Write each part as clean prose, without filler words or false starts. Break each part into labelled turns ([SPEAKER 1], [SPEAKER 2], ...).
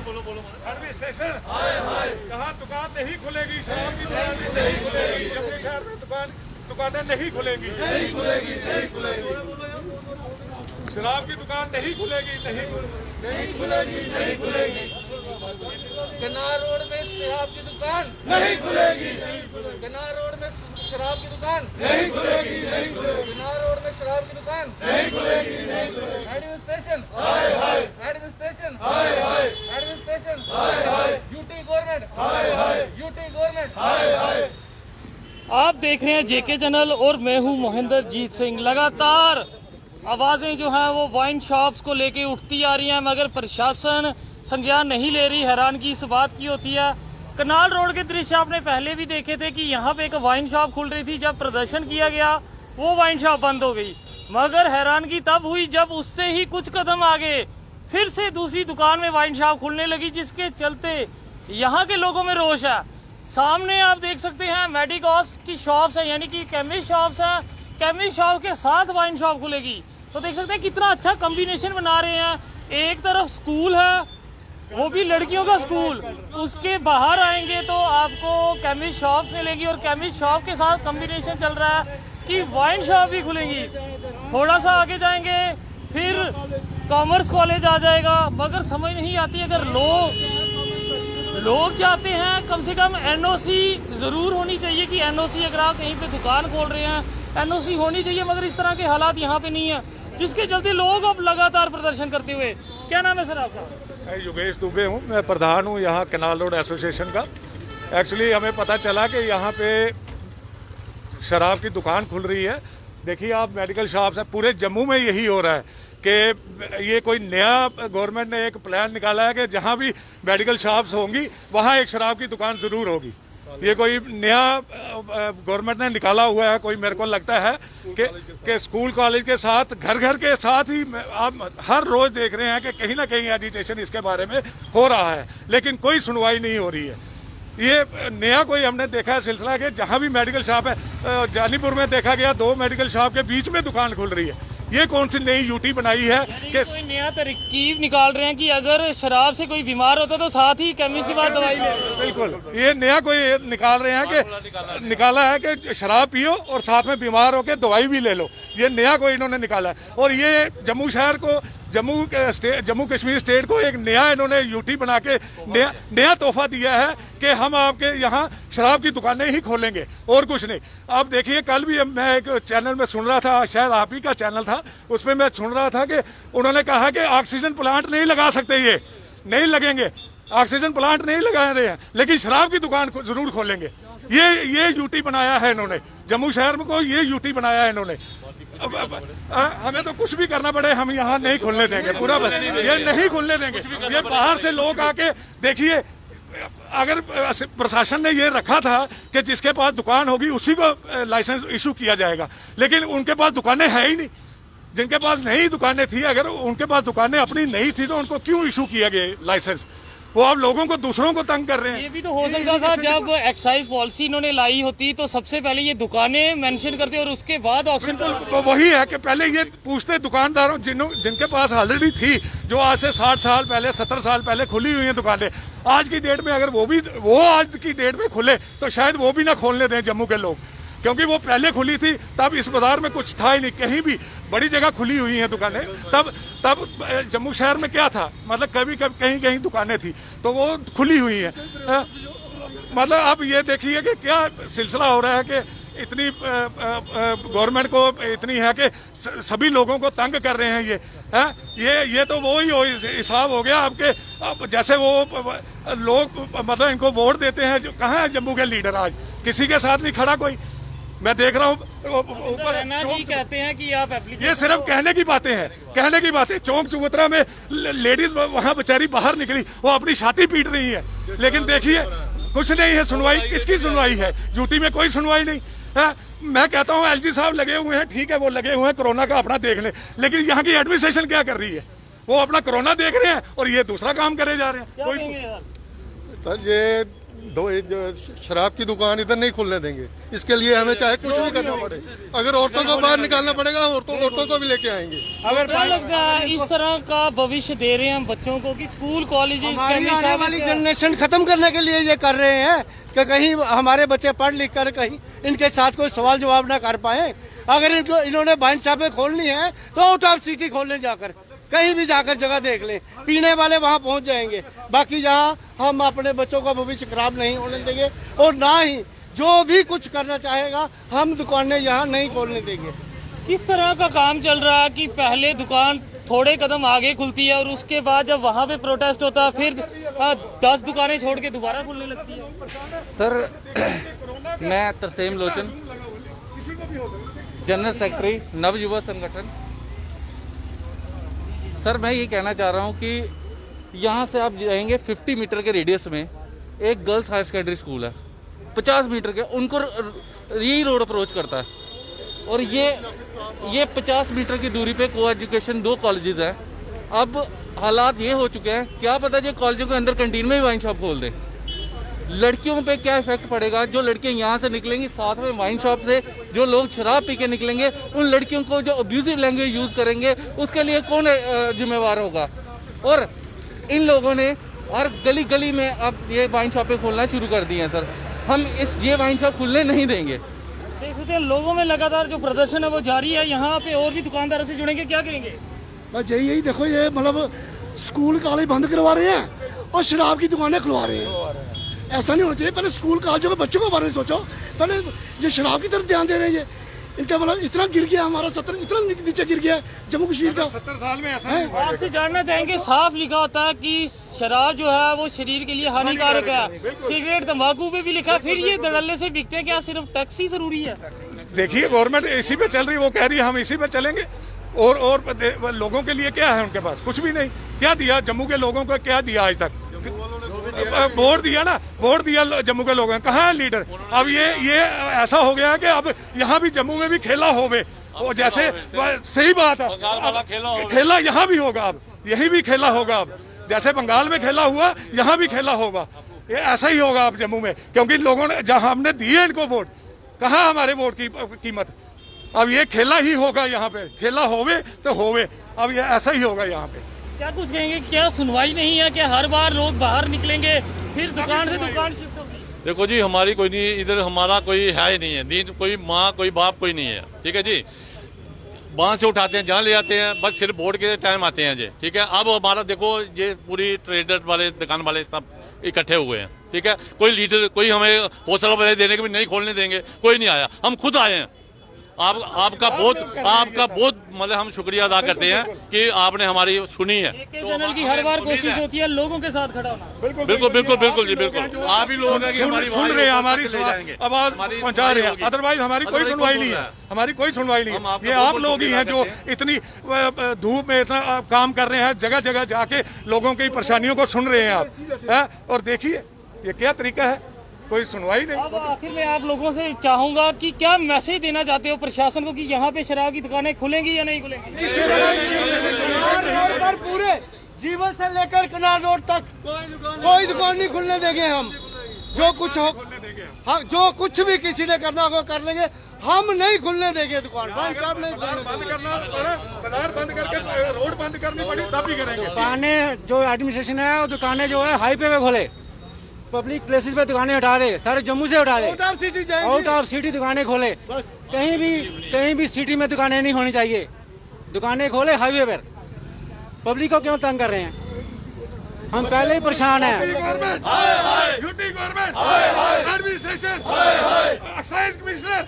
[SPEAKER 1] Service station यहाँ दुकान नहीं खुलेगी, शराब की दुकान नहीं खुलेगी, जम्मू शहर में दुकानें नहीं खुलेगी, शराब की दुकान नहीं खुलेगी, नहीं खुलेगी।
[SPEAKER 2] कनार रोड में शराब की दुकान
[SPEAKER 3] नहीं खुलेगी,
[SPEAKER 2] कनार रोड में शराब की दुकान
[SPEAKER 3] नहीं खुलेगी,
[SPEAKER 2] कनार रोड में शराब की दुकान
[SPEAKER 3] नहीं खुलेगी।
[SPEAKER 2] Administration administration administration UT government UT government.
[SPEAKER 4] आप देख रहे हैं जेके चैनल और मैं हूं मोहिंदर जीत सिंह। लगातार आवाज़ें जो हैं वो वाइन शॉप्स को लेके उठती आ रही हैं, मगर प्रशासन संज्ञान नहीं ले रही। हैरानगी इस बात की होती है। कनाल रोड के दृश्य आपने पहले भी देखे थे कि यहाँ पे एक वाइन शॉप खुल रही थी। जब प्रदर्शन किया गया वो वाइन शॉप बंद हो गई, मगर हैरानगी तब हुई जब उससे ही कुछ कदम आगे फिर से दूसरी दुकान में वाइन शॉप खुलने लगी, जिसके चलते यहाँ के लोगों में रोष है। सामने आप देख सकते हैं मेडिकॉस की शॉप्स है, यानी कि केमिस्ट शॉप्स है। केमिस्ट शॉप के साथ वाइन शॉप खुलेगी, तो देख सकते हैं कितना अच्छा कॉम्बिनेशन बना रहे हैं। एक तरफ स्कूल है, वो भी लड़कियों का स्कूल, उसके बाहर आएंगे तो आपको केमिस्ट शॉप मिलेगी और केमिस्ट शॉप के साथ कॉम्बिनेशन चल रहा है कि वाइन शॉप भी खुलेगी। थोड़ा सा आगे जाएंगे फिर कॉमर्स कॉलेज आ जाएगा, मगर समझ नहीं आती। अगर लोग चाहते हैं कम से कम एनओसी जरूर होनी चाहिए कि एनओसी अगर आप कहीं पे दुकान खोल रहे हैं एनओसी होनी चाहिए, मगर इस तरह के हालात यहाँ पे नहीं है, जिसके चलते लोग अब लगातार प्रदर्शन करते हुए। क्या नाम है सर आपका?
[SPEAKER 1] मैं योगेश दुबे हूँ, मैं प्रधान हूँ यहाँ कनाल रोड एसोसिएशन का। एक्चुअली हमें पता चला कि यहाँ पे शराब की दुकान खुल रही है। देखिए आप, मेडिकल शॉप्स है, पूरे जम्मू में यही हो रहा है कि ये कोई नया गवर्नमेंट ने एक प्लान निकाला है कि जहाँ भी मेडिकल शॉप्स होंगी वहाँ एक शराब की दुकान ज़रूर होगी। ये कोई नया गवर्नमेंट ने निकाला हुआ है। कोई मेरे को लगता है कि स्कूल कॉलेज के साथ घर घर के साथ ही आप हर रोज देख रहे हैं कि कहीं ना कहीं एजिटेशन इसके बारे में हो रहा है, लेकिन कोई सुनवाई नहीं हो रही है। ये नया कोई हमने देखा है सिलसिला कि जहाँ भी मेडिकल शॉप है, जानीपुर में देखा गया 2 मेडिकल शॉप के बीच में दुकान खुल रही है। ये कौन सी नई यूटी बनाई है कि
[SPEAKER 4] कोई नया तरकीब निकाल रहे हैं कि अगर शराब से कोई बीमार होता तो साथ ही केमिस्ट के बाद दवाई ले।
[SPEAKER 1] बिल्कुल, ये नया कोई निकाल रहे हैं कि निकाला है कि शराब पियो और साथ में बीमार होकर दवाई भी ले लो। ये नया कोई इन्होंने निकाला है और ये जम्मू शहर को, जम्मू कश्मीर स्टेट को एक नया इन्होंने यूटी बना के नया तोहफा दिया है कि हम आपके यहाँ शराब की दुकानें ही खोलेंगे और कुछ नहीं। आप देखिए, कल भी मैं एक चैनल में सुन रहा था, शायद आप ही का चैनल था, उसमें मैं सुन रहा था कि उन्होंने कहा कि ऑक्सीजन प्लांट नहीं लगा सकते, ये नहीं लगेंगे, ऑक्सीजन प्लांट नहीं लगा रहे हैं, लेकिन शराब की दुकान को जरूर खोलेंगे। ये यूटी बनाया है इन्होंने, जम्मू शहर में को ये यूटी बनाया है इन्होंने। हमें तो कुछ भी करना पड़े, हम यहाँ नहीं खोलने देंगे, पूरा ये नहीं खोलने देंगे। ये बाहर से लोग आके देखिए, अगर प्रशासन ने ये रखा था कि जिसके पास दुकान होगी उसी को लाइसेंस इशू किया जाएगा, लेकिन उनके पास दुकानें है ही नहीं। जिनके पास नई दुकानें थी, अगर उनके पास दुकानें अपनी नहीं थी तो उनको क्यों इशू किया गया लाइसेंस? वो आप लोगों को, दूसरों को तंग कर रहे हैं।
[SPEAKER 4] ये भी तो हो सकता था जब एक्साइज पॉलिसी इन्होंने लाई होती तो सबसे पहले ये दुकानें मेंशन करते और उसके बाद ऑप्शन।
[SPEAKER 1] तो वही है कि पहले ये पूछते दुकानदारों जिनके पास ऑलरेडी थी, जो आज से 60 साल पहले 70 साल पहले खुली हुई हैं दुकानें, आज की डेट में अगर वो आज की डेट में खुले तो शायद वो भी ना खोलने दें जम्मू के लोग, क्योंकि वो पहले खुली थी तब इस बाजार में कुछ था ही नहीं, कहीं भी बड़ी जगह खुली हुई हैं दुकानें। तब जम्मू शहर में क्या था, मतलब कभी कहीं दुकानें थी तो वो खुली हुई हैं। मतलब आप ये देखिए कि क्या सिलसिला हो रहा है कि इतनी गवर्नमेंट को इतनी है कि सभी लोगों को तंग कर रहे हैं। ये तो वो ही हिसाब हो गया आपके, जैसे वो लोग मतलब इनको वोट देते हैं। जो कहाँ है जम्मू के लीडर, आज किसी के साथ नहीं खड़ा कोई। मैं देख रहा हूँ ऊपर
[SPEAKER 4] कहते हैं कि आप
[SPEAKER 1] ये सिर्फ कहने की बातें हैं, कहने की बातें। चौक चबूतरा में लेडीज वहाँ बेचारी बाहर निकली, वो अपनी छाती पीट रही है, लेकिन देखिए कुछ नहीं है सुनवाई। किसकी सुनवाई है? यूटी में कोई सुनवाई नहीं है। मैं कहता हूँ एलजी साहब लगे हुए हैं, ठीक है, वो लगे हुए हैं कोरोना का अपना देख ले, लेकिन यहाँ की एडमिनिस्ट्रेशन क्या कर रही है? वो अपना कोरोना देख रहे हैं और ये दूसरा काम करे जा रहे हैं।
[SPEAKER 3] सर, ये शराब की दुकान इधर नहीं खुलने देंगे। इसके लिए हमें चाहे कुछ भी करना पड़े, अगर औरतों को बाहर निकालना पड़ेगा औरतों को भी लेके आएंगे।
[SPEAKER 4] अगर क्या लगता है इस तरह का भविष्य दे रहे हैं हम बच्चों को कि स्कूल कॉलेजेस
[SPEAKER 5] हमारी आने वाली जनरेशन खत्म करने के लिए ये कर रहे हैं कि कहीं हमारे बच्चे पढ़ लिख कर कहीं इनके साथ कोई सवाल जवाब ना कर पाए। अगर इन्होंने वाइन शॉपें खोलनी है तो आउट ऑफ सिटी खोलने जाकर कहीं भी जाकर जगह देख लें, पीने वाले वहां पहुंच जाएंगे। बाकी जहां हम अपने बच्चों का भविष्य खराब नहीं होने देंगे और ना ही जो भी कुछ करना चाहेगा हम दुकानें यहाँ नहीं खोलने देंगे।
[SPEAKER 4] किस तरह का काम चल रहा है कि पहले दुकान थोड़े कदम आगे खुलती है और उसके बाद जब वहाँ पे प्रोटेस्ट होता है फिर 10 दुकानें छोड़ के दोबारा खुलने लगती है?
[SPEAKER 2] सर मैं तरसेम लोचन, जनरल सेक्रेटरी नव युवा संगठन। सर मैं ये कहना चाह रहा हूँ कि यहाँ से आप जाएंगे 50 मीटर के रेडियस में एक गर्ल्स हायर सेकेंडरी स्कूल है, 50 मीटर के उनको यही रोड अप्रोच करता है और ये 50 मीटर की दूरी पे को एजुकेशन 2 कॉलेजेस हैं। अब हालात ये हो चुके हैं, क्या पता ये कॉलेजों के अंदर कैंटीन में ही वाइन शॉप खोल दें। लड़कियों पे क्या इफेक्ट पड़ेगा? जो लड़कियां यहाँ से निकलेंगी साथ में वाइन शॉप से, जो लोग शराब पी के निकलेंगे, उन लड़कियों को जो अब्यूजिव लैंग्वेज यूज करेंगे उसके लिए कौन जिम्मेवार होगा? और इन लोगों ने हर गली गली में अब ये वाइन शॉपें खोलना शुरू कर दी हैं। सर हम ये वाइन शॉप खुलने नहीं देंगे।
[SPEAKER 4] देख सकते हैं लोगों में लगातार जो प्रदर्शन है वो जारी है। यहाँ पे और भी दुकानदारों से जुड़ेंगे, क्या करेंगे?
[SPEAKER 6] बस यही देखो, ये मतलब स्कूल कॉलेज बंद करवा रहे हैं और शराब की दुकानें खुलवा रहे हैं। ऐसा नहीं होना चाहिए। पहले स्कूल कॉलेजों के बच्चों के बारे में सोचो, पहले ये शराब की तरफ ध्यान दे रहे हैं। ये इनका मतलब इतना गिर गया, हमारा 70 इतना नीचे गिर गया जम्मू कश्मीर का।
[SPEAKER 1] 70 साल में ऐसा
[SPEAKER 6] है।
[SPEAKER 4] आपसे जानना चाहेंगे, साफ लिखा होता है कि शराब जो है वो शरीर के लिए हानिकारक है, सिगरेट तंबाकू पे भी लिखा, फिर ये धड़ल्ले से बिकते हैं। क्या सिर्फ टैक्स ही जरूरी है?
[SPEAKER 1] देखिए गवर्नमेंट इसी पे चल रही है, वो कह रही है हम इसी पे चलेंगे। और लोगों के लिए क्या है उनके पास? कुछ भी नहीं। क्या दिया जम्मू के लोगों को? क्या दिया आज तक? वोट दिया ना, वोट दिया जम्मू के लोगों ने। कहाँ है लीडर? अब ये ऐसा हो गया है कि अब यहाँ भी जम्मू में भी खेला होवे, और जैसे सही बात है, खेला यहाँ भी होगा। अब यही भी खेला होगा। अब जैसे बंगाल में खेला हुआ यहाँ भी खेला होगा। ये ऐसा ही होगा अब जम्मू में, क्योंकि लोगों ने जहाँ हमने दिए इनको वोट, कहाँ हमारे वोट की कीमत? अब ये खेला ही होगा, यहाँ पे खेला होवे तो होवे। अब ये ऐसा ही होगा यहाँ पे।
[SPEAKER 4] क्या कुछ कहेंगे? क्या सुनवाई नहीं है? क्या हर बार लोग बाहर निकलेंगे फिर दुकान से दुकान शिफ्ट होगी?
[SPEAKER 7] देखो जी, हमारी कोई नहीं, इधर हमारा कोई है ही नहीं है, दीन कोई माँ कोई बाप कोई नहीं है। ठीक है जी, वहाँ से उठाते हैं जहाँ ले जाते हैं, बस सिर्फ वोट के टाइम आते हैं जी। ठीक है, अब हमारा देखो ये पूरी ट्रेडर वाले दुकान वाले सब इकट्ठे हुए हैं। ठीक है, कोई लीडर कोई हमें हौसला वगैरह देने के भी नहीं खोलने देंगे, कोई नहीं आया। हम खुद आए हैं। आपका बहुत मतलब हम शुक्रिया अदा करते हैं कि आपने हमारी सुनी है।
[SPEAKER 4] चैनल की हर बार कोशिश होती है लोगों के साथ खड़ा होना।
[SPEAKER 7] बिल्कुल जी, बिल्कुल। आप ही लोग
[SPEAKER 1] सुन रहे हैं, हमारी आवाज पहुंचा रहे हैं, अदरवाइज हमारी कोई सुनवाई नहीं है। हमारी कोई सुनवाई नहीं है। ये आप लोग ही हैं जो इतनी धूप में इतना काम कर रहे हैं, जगह जगह जाके लोगों की परेशानियों को सुन रहे हैं आप। और देखिए ये क्या तरीका है, कोई सुनवाई नहीं।
[SPEAKER 4] अब आखिर में आप लोगों से चाहूंगा कि क्या मैसेज देना चाहते हो प्रशासन को कि यहाँ पे शराब की दुकानें खुलेंगी या नहीं खुलेंगी?
[SPEAKER 5] पूरे जीवन से लेकर कनाल रोड तक कोई दुकान नहीं खुलने देंगे हम। जो कुछ हो, हाँ, जो कुछ भी किसी ने करना होगा कर लेंगे, हम नहीं खुलने देंगे दुकान। वाइन शॉप नहीं
[SPEAKER 1] बंद करना पड़ा, बाजार बंद करके रोड बंद करनी पड़ी तब भी करेंगे।
[SPEAKER 5] दुकानें जो एडमिनिस्ट्रेशन है वो दुकानें जो है हाईवे पे खोले, पब्लिक प्लेसेस पे दुकानें हटा दे, सारे जम्मू से हटा दे, आउट ऑफ सिटी दुकानें खोले। कहीं भी सिटी में दुकानें नहीं होनी चाहिए, दुकानें खोले हाईवे पर। पब्लिक को क्यों तंग कर रहे हैं? हम पहले ही परेशान हैं।
[SPEAKER 1] UT government, administration, excise commissioner,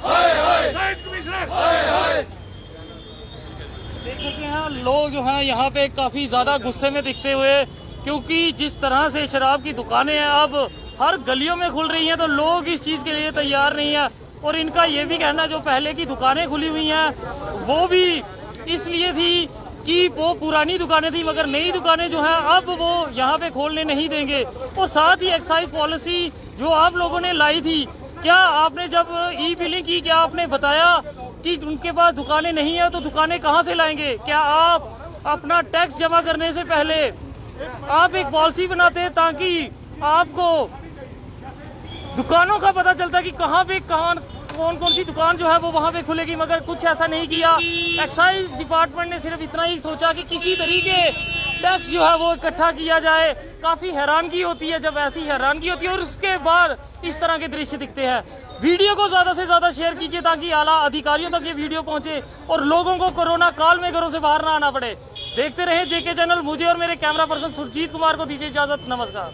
[SPEAKER 4] देख सकते हैं लोग जो हैं यहाँ पे काफी ज्यादा गुस्से में दिखते हुए, क्योंकि जिस तरह से शराब की दुकानें हैं अब हर गलियों में खुल रही हैं, तो लोग इस चीज़ के लिए तैयार नहीं है। और इनका ये भी कहना, जो पहले की दुकानें खुली हुई हैं वो भी इसलिए थी कि वो पुरानी दुकानें थी, मगर नई दुकानें जो हैं अब वो यहाँ पे खोलने नहीं देंगे। और साथ ही एक्साइज पॉलिसी जो आप लोगों ने लाई थी, क्या आपने जब ई बिलिंग की, क्या आपने बताया कि उनके पास दुकानें नहीं है तो दुकानें कहाँ से लाएंगे? क्या आप अपना टैक्स जमा करने से पहले आप एक पॉलिसी बनाते हैं ताकि आपको दुकानों का पता चलता है कि कहाँ पे कौन कौन सी दुकान जो है वो वहाँ पे खुलेगी, मगर कुछ ऐसा नहीं किया। एक्साइज डिपार्टमेंट ने सिर्फ इतना ही सोचा कि किसी तरीके टैक्स जो है वो इकट्ठा किया जाए। काफ़ी हैरानगी होती है जब ऐसी हैरानगी होती है और उसके बाद इस तरह के दृश्य दिखते हैं। वीडियो को ज़्यादा से ज़्यादा शेयर कीजिए ताकि आला अधिकारियों तक ये वीडियो पहुंचे और लोगों को कोरोना काल में घरों से बाहर ना आना पड़े। देखते रहे जेके चैनल। मुझे और मेरे कैमरा पर्सन सुरजीत कुमार को दीजिए इजाज़त। नमस्कार।